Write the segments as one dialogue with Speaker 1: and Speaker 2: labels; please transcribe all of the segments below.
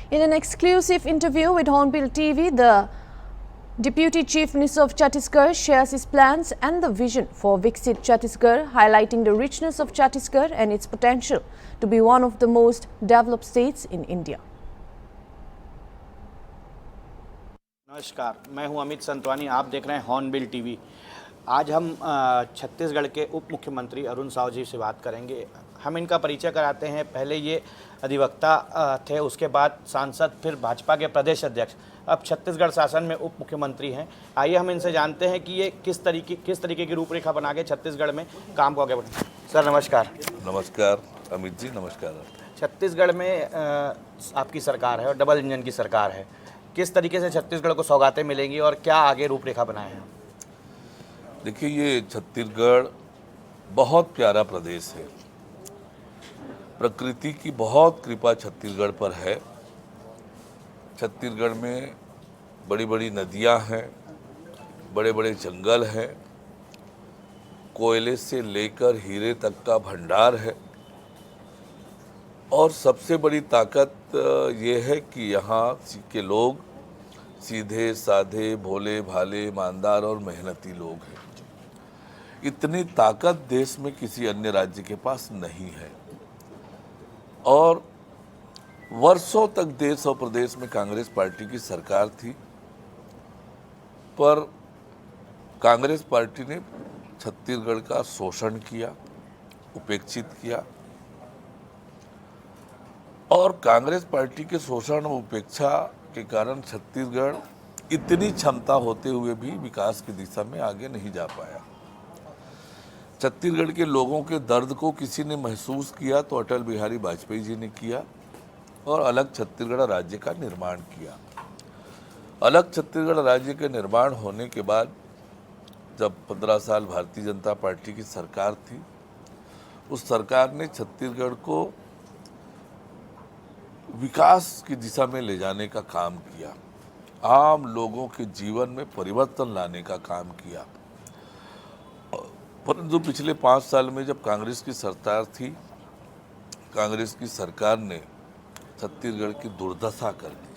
Speaker 1: In an exclusive interview with Hornbill TV, the Deputy Chief Minister of Chhattisgarh shares his plans and the vision for Viksit Chhattisgarh, highlighting the richness of Chhattisgarh and its potential to be one of the most developed states in India.
Speaker 2: नमस्कार, मैं हूं अमित संतवानी। आप देख रहे हैं hornbill TV. आज हम छत्तीसगढ़ के उप मुख्यमंत्री अरुण साव जी से बात करेंगे। हम इनका परिचय कराते हैं। पहले ये अधिवक्ता थे, उसके बाद सांसद, फिर भाजपा के प्रदेश अध्यक्ष, अब छत्तीसगढ़ शासन में उप मुख्यमंत्री हैं। आइए हम इनसे जानते हैं कि ये किस तरीके की रूपरेखा बना के छत्तीसगढ़ में काम को आगे बढ़े। सर नमस्कार।
Speaker 3: नमस्कार अमित जी, नमस्कार।
Speaker 2: छत्तीसगढ़ में आपकी सरकार है और डबल इंजन की सरकार है। किस तरीके से छत्तीसगढ़ को सौगातें मिलेंगी और क्या आगे रूपरेखा बनाए हैं?
Speaker 3: देखिए, ये छत्तीसगढ़ बहुत प्यारा प्रदेश है। प्रकृति की बहुत कृपा छत्तीसगढ़ पर है। छत्तीसगढ़ में बड़ी बड़ी नदियां हैं, बड़े बड़े जंगल हैं, कोयले से लेकर हीरे तक का भंडार है। और सबसे बड़ी ताकत ये है कि यहाँ के लोग सीधे साधे, भोले भाले, ईमानदार और मेहनती लोग हैं। इतनी ताकत देश में किसी अन्य राज्य के पास नहीं है। और वर्षों तक देश और प्रदेश में कांग्रेस पार्टी की सरकार थी, पर कांग्रेस पार्टी ने छत्तीसगढ़ का शोषण किया, उपेक्षित किया। और कांग्रेस पार्टी के शोषण और उपेक्षा के कारण छत्तीसगढ़ इतनी क्षमता होते हुए भी विकास की दिशा में आगे नहीं जा पाया। छत्तीसगढ़ के लोगों के दर्द को किसी ने महसूस किया तो अटल बिहारी वाजपेयी जी ने किया और अलग छत्तीसगढ़ राज्य का निर्माण किया। अलग छत्तीसगढ़ राज्य के निर्माण होने के बाद जब 15 साल भारतीय जनता पार्टी की सरकार थी, उस सरकार ने छत्तीसगढ़ को विकास की दिशा में ले जाने का काम किया, आम लोगों के जीवन में परिवर्तन लाने का काम किया। परंतु पिछले 5 साल में जब कांग्रेस की सरकार थी, कांग्रेस की सरकार ने छत्तीसगढ़ की दुर्दशा कर दी।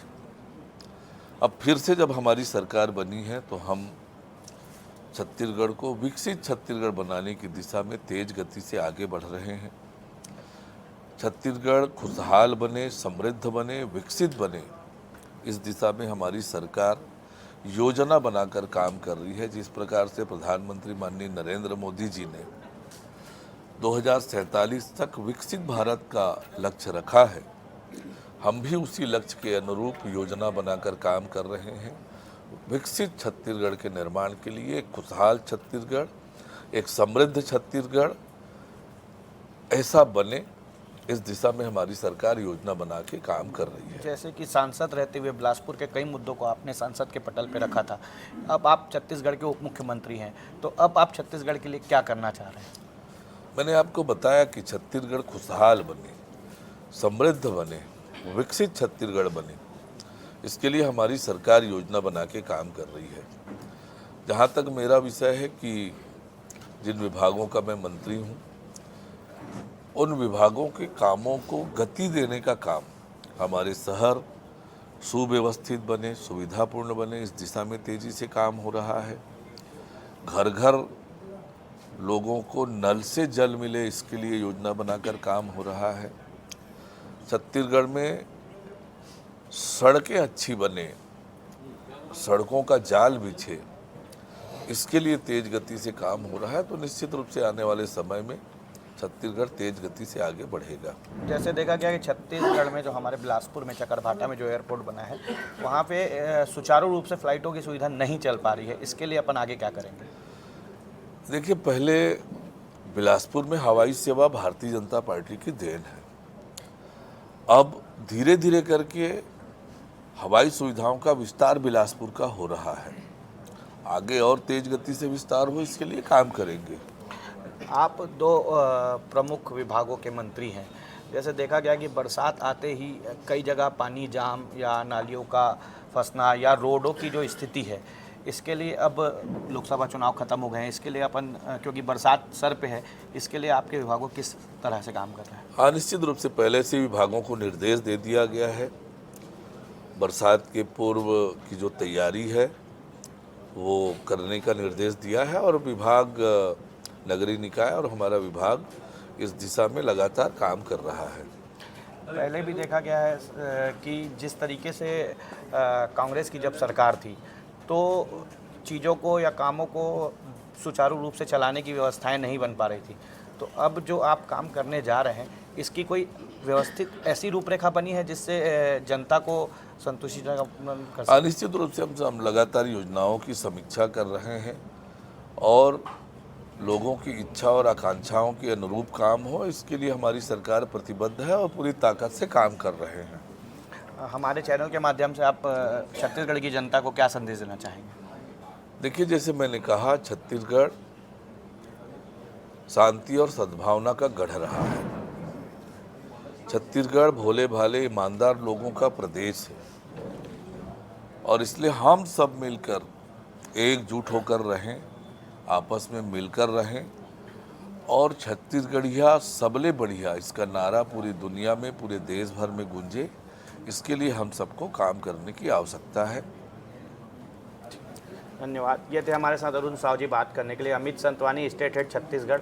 Speaker 3: अब फिर से जब हमारी सरकार बनी है तो हम छत्तीसगढ़ को विकसित छत्तीसगढ़ बनाने की दिशा में तेज गति से आगे बढ़ रहे हैं। छत्तीसगढ़ खुशहाल बने, समृद्ध बने, विकसित बने, इस दिशा में हमारी सरकार योजना बनाकर काम कर रही है। जिस प्रकार से प्रधानमंत्री माननीय नरेंद्र मोदी जी ने 2047 तक विकसित भारत का लक्ष्य रखा है, हम भी उसी लक्ष्य के अनुरूप योजना बनाकर काम कर रहे हैं। विकसित छत्तीसगढ़ के निर्माण के लिए एक खुशहाल छत्तीसगढ़, एक समृद्ध छत्तीसगढ़ ऐसा बने, इस दिशा में हमारी सरकार योजना बना के काम कर रही है।
Speaker 2: जैसे कि सांसद रहते हुए बिलासपुर के कई मुद्दों को आपने सांसद के पटल पे रखा था। अब आप छत्तीसगढ़ के उप मुख्यमंत्री हैं, तो अब आप छत्तीसगढ़ के लिए क्या करना चाह रहे हैं?
Speaker 3: मैंने आपको बताया कि छत्तीसगढ़ खुशहाल बने, समृद्ध बने, विकसित छत्तीसगढ़ बने, इसके लिए हमारी सरकार योजना बना के काम कर रही है। जहाँ तक मेरा विषय है कि जिन विभागों का मैं मंत्री हूँ, उन विभागों के कामों को गति देने का काम, हमारे शहर सुव्यवस्थित बने, सुविधापूर्ण बने, इस दिशा में तेजी से काम हो रहा है। घर घर लोगों को नल से जल मिले, इसके लिए योजना बनाकर काम हो रहा है। छत्तीसगढ़ में सड़कें अच्छी बने, सड़कों का जाल बिछे, इसके लिए तेज गति से काम हो रहा है। तो निश्चित रूप से आने वाले समय में छत्तीसगढ़ तेज गति से आगे बढ़ेगा।
Speaker 2: जैसे देखा गया कि छत्तीसगढ़ में जो हमारे बिलासपुर में चकरभाटा में जो एयरपोर्ट बना है, वहाँ पे सुचारू रूप से फ्लाइटों की सुविधा नहीं चल पा रही है। इसके लिए अपन आगे क्या करेंगे?
Speaker 3: देखिए, पहले बिलासपुर में हवाई सेवा भारतीय जनता पार्टी की देन है। अब धीरे धीरे करके हवाई सुविधाओं का विस्तार बिलासपुर का हो रहा है। आगे और तेज गति से विस्तार हो, इसके लिए काम करेंगे।
Speaker 2: आप 2 प्रमुख विभागों के मंत्री हैं। जैसे देखा गया कि बरसात आते ही कई जगह पानी जाम या नालियों का फंसना या रोडों की जो स्थिति है, इसके लिए अब लोकसभा चुनाव खत्म हो गए हैं, इसके लिए अपन क्योंकि बरसात सर पे है, इसके लिए आपके विभागों किस तरह से काम कर रहे हैं?
Speaker 3: हाँ, निश्चित रूप से पहले से विभागों को निर्देश दे दिया गया है बरसात के पूर्व की जो तैयारी है वो करने का निर्देश दिया है और विभाग, नगरीय निकाय और हमारा विभाग इस दिशा में लगातार काम कर रहा है।
Speaker 2: पहले भी देखा गया है कि जिस तरीके से कांग्रेस की जब सरकार थी तो चीज़ों को या कामों को सुचारू रूप से चलाने की व्यवस्थाएं नहीं बन पा रही थी। तो अब जो आप काम करने जा रहे हैं इसकी कोई व्यवस्थित ऐसी रूपरेखा बनी है जिससे जनता को संतुष्टि कर सके?
Speaker 3: निश्चित रूप से हम लगातार योजनाओं की समीक्षा कर रहे हैं और लोगों की इच्छा और आकांक्षाओं के अनुरूप काम हो, इसके लिए हमारी सरकार प्रतिबद्ध है और पूरी ताकत से काम कर रहे हैं।
Speaker 2: हमारे चैनल के माध्यम से आप छत्तीसगढ़ की जनता को क्या संदेश देना चाहेंगे?
Speaker 3: देखिए, जैसे मैंने कहा, छत्तीसगढ़ शांति और सद्भावना का गढ़ रहा है। छत्तीसगढ़ भोले भाले ईमानदार लोगों का प्रदेश है और इसलिए हम सब मिलकर एकजुट होकर रहें, आपस में मिलकर रहें और छत्तीसगढ़िया सबले बढ़िया इसका नारा पूरी दुनिया में, पूरे देश भर में गूंजे, इसके लिए हम सबको काम करने की आवश्यकता है।
Speaker 2: धन्यवाद। ये थे हमारे साथ अरुण साव जी बात करने के लिए। Amit Santwani, state head Chhattisgarh.